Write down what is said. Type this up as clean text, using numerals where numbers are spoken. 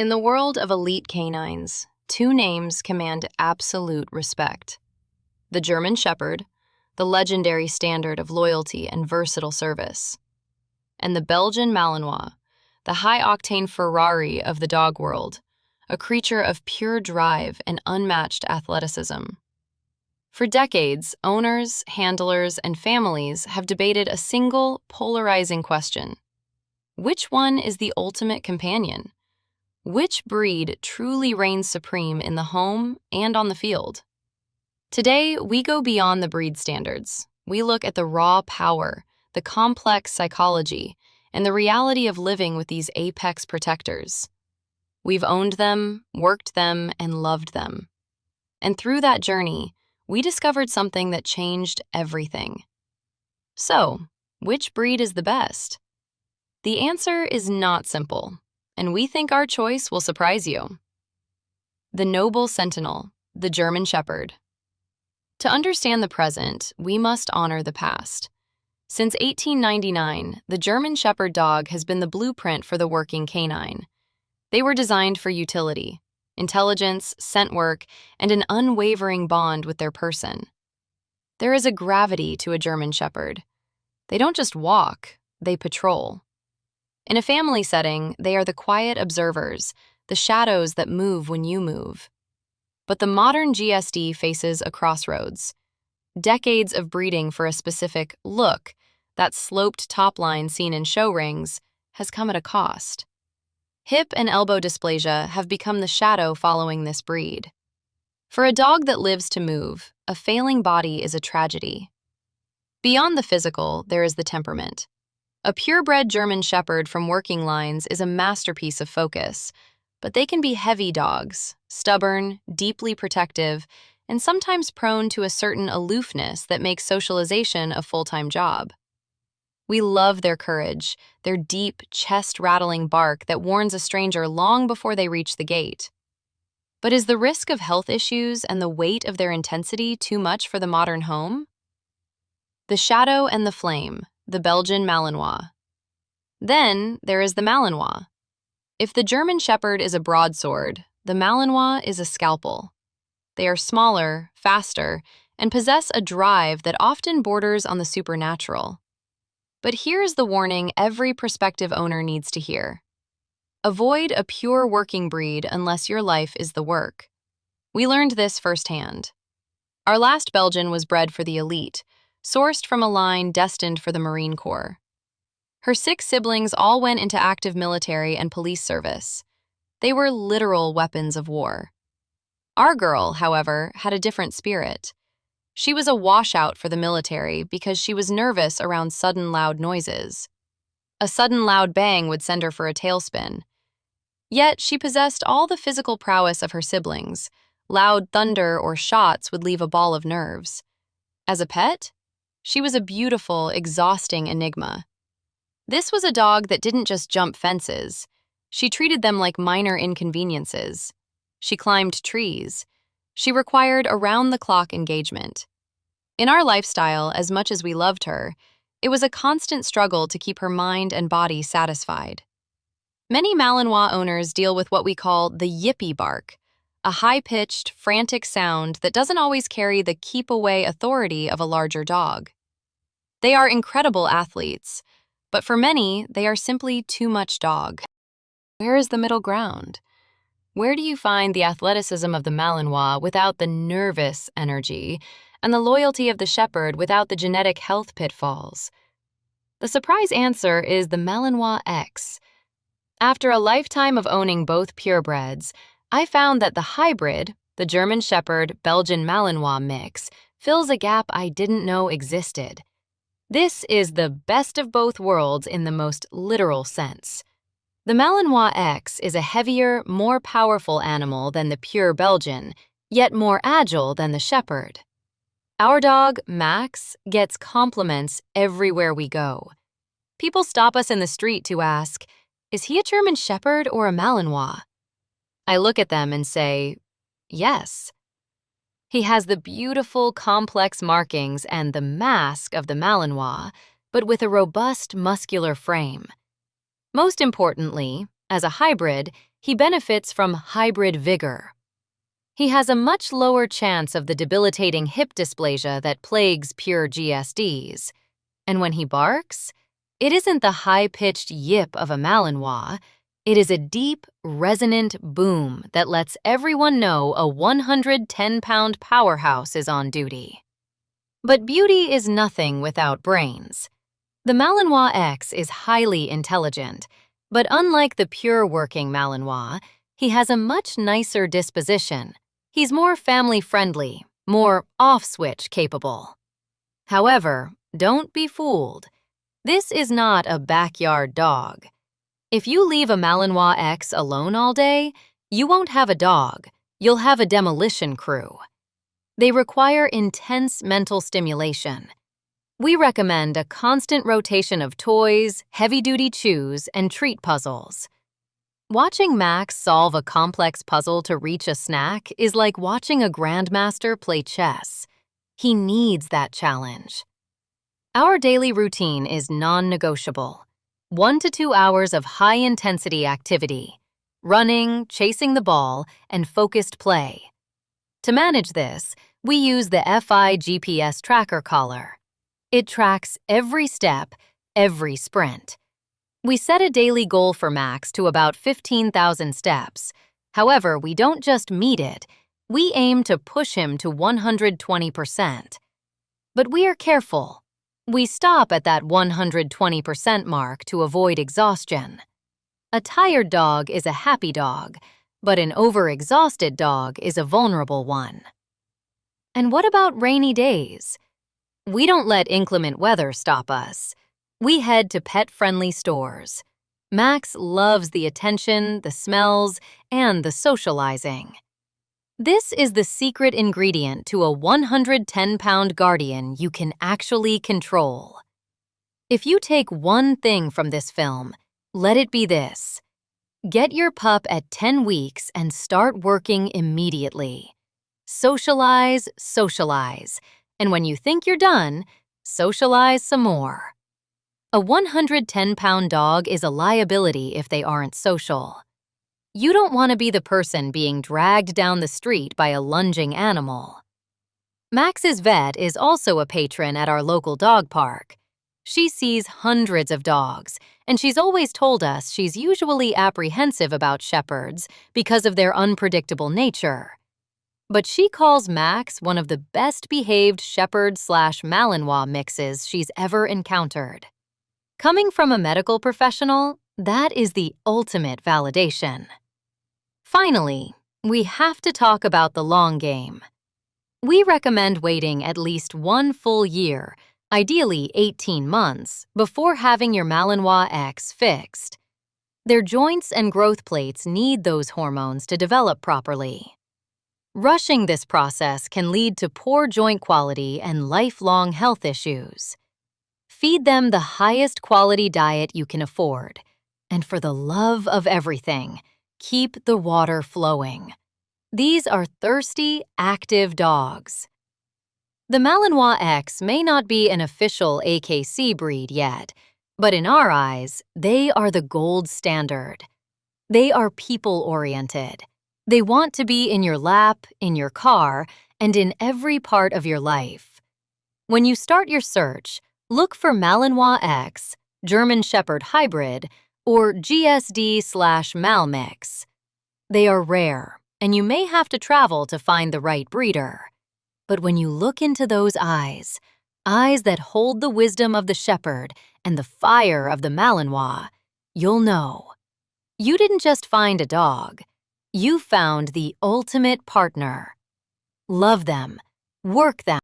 In the world of elite canines, two names command absolute respect. The German Shepherd, the legendary standard of loyalty and versatile service, and the Belgian Malinois, the high-octane Ferrari of the dog world, a creature of pure drive and unmatched athleticism. For decades, owners, handlers, and families have debated a single, polarizing question. Which one is the ultimate companion? Which breed truly reigns supreme in the home and on the field? Today, we go beyond the breed standards. We look at the raw power, the complex psychology, and the reality of living with these apex protectors. We've owned them, worked them, and loved them. And through that journey, we discovered something that changed everything. So, which breed is the best? The answer is not simple, and we think our choice will surprise you. The noble sentinel, the German Shepherd. To understand the present, we must honor the past. Since 1899, the German Shepherd dog has been the blueprint for the working canine. They were designed for utility, intelligence, scent work, and an unwavering bond with their person. There is a gravity to a German Shepherd. They don't just walk, they patrol. In a family setting, they are the quiet observers, the shadows that move when you move. But the modern GSD faces a crossroads. Decades of breeding for a specific look, that sloped top line seen in show rings, has come at a cost. Hip and elbow dysplasia have become the shadow following this breed. For a dog that lives to move, a failing body is a tragedy. Beyond the physical, there is the temperament. A purebred German Shepherd from working lines is a masterpiece of focus, but they can be heavy dogs, stubborn, deeply protective, and sometimes prone to a certain aloofness that makes socialization a full-time job. We love their courage, their deep, chest-rattling bark that warns a stranger long before they reach the gate. But is the risk of health issues and the weight of their intensity too much for the modern home? The shadow and the flame, the Belgian Malinois. Then there is the Malinois. If the German Shepherd is a broadsword, the Malinois is a scalpel. They are smaller, faster, and possess a drive that often borders on the supernatural. But here's the warning every prospective owner needs to hear. Avoid a pure working breed unless your life is the work. We learned this firsthand. Our last Belgian was bred for the elite, sourced from a line destined for the Marine Corps. Her 6 siblings all went into active military and police service. They were literal weapons of war. Our girl, however, had a different spirit. She was a washout for the military because she was nervous around sudden loud noises. A sudden loud bang would send her for a tailspin. Yet she possessed all the physical prowess of her siblings. Loud thunder or shots would leave a ball of nerves. As a pet, she was a beautiful, exhausting enigma. This was a dog that didn't just jump fences. She treated them like minor inconveniences. She climbed trees. She required around-the-clock engagement. In our lifestyle, as much as we loved her, it was a constant struggle to keep her mind and body satisfied. Many Malinois owners deal with what we call the yippee bark, a high-pitched, frantic sound that doesn't always carry the keep-away authority of a larger dog. They are incredible athletes, but for many, they are simply too much dog. Where is the middle ground? Where do you find the athleticism of the Malinois without the nervous energy, and the loyalty of the Shepherd without the genetic health pitfalls? The surprise answer is the Malinois X. After a lifetime of owning both purebreds, I found that the hybrid, the German Shepherd Belgian Malinois mix, fills a gap I didn't know existed. This is the best of both worlds in the most literal sense. The Malinois X is a heavier, more powerful animal than the pure Belgian, yet more agile than the Shepherd. Our dog, Max, gets compliments everywhere we go. People stop us in the street to ask, "Is he a German Shepherd or a Malinois?" I look at them and say, "Yes." He has the beautiful, complex markings and the mask of the Malinois, but with a robust, muscular frame. Most importantly, as a hybrid, he benefits from hybrid vigor. He has a much lower chance of the debilitating hip dysplasia that plagues pure GSDs. And when he barks, it isn't the high-pitched yip of a Malinois. It is a deep, resonant boom that lets everyone know a 110-pound powerhouse is on duty. But beauty is nothing without brains. The Malinois X is highly intelligent, but unlike the pure-working Malinois, he has a much nicer disposition. He's more family-friendly, more off-switch capable. However, don't be fooled. This is not a backyard dog. If you leave a Malinois X alone all day, you won't have a dog, you'll have a demolition crew. They require intense mental stimulation. We recommend a constant rotation of toys, heavy-duty chews, and treat puzzles. Watching Max solve a complex puzzle to reach a snack is like watching a grandmaster play chess. He needs that challenge. Our daily routine is non-negotiable. 1 to 2 hours of high-intensity activity, running, chasing the ball, and focused play. To manage this, we use the FI GPS tracker collar. It tracks every step, every sprint. We set a daily goal for Max to about 15,000 steps. However, we don't just meet it, we aim to push him to 120%. But we are careful. We stop at that 120% mark to avoid exhaustion. A tired dog is a happy dog, but an overexhausted dog is a vulnerable one. And what about rainy days? We don't let inclement weather stop us. We head to pet-friendly stores. Max loves the attention, the smells, and the socializing. This is the secret ingredient to a 110-pound guardian you can actually control. If you take one thing from this film, let it be this. Get your pup at 10 weeks and start working immediately. Socialize, socialize, and when you think you're done, socialize some more. A 110-pound dog is a liability if they aren't social. You don't want to be the person being dragged down the street by a lunging animal. Max's vet is also a patron at our local dog park. She sees hundreds of dogs, and she's always told us she's usually apprehensive about shepherds because of their unpredictable nature. But she calls Max one of the best-behaved shepherd/Malinois mixes she's ever encountered. Coming from a medical professional, that is the ultimate validation. Finally, we have to talk about the long game. We recommend waiting at least 1 full year, ideally 18 months, before having your Malinois X fixed. Their joints and growth plates need those hormones to develop properly. Rushing this process can lead to poor joint quality and lifelong health issues. Feed them the highest quality diet you can afford. And for the love of everything, keep the water flowing. These are thirsty, active dogs. The Malinois X may not be an official AKC breed yet, but in our eyes, they are the gold standard. They are people-oriented. They want to be in your lap, in your car, and in every part of your life. When you start your search, look for Malinois X, German Shepherd Hybrid, or GSD/Mal mix. They are rare, and you may have to travel to find the right breeder. But when you look into those eyes that hold the wisdom of the shepherd and the fire of the Malinois, you'll know. You didn't just find a dog. You found the ultimate partner. Love them, work them,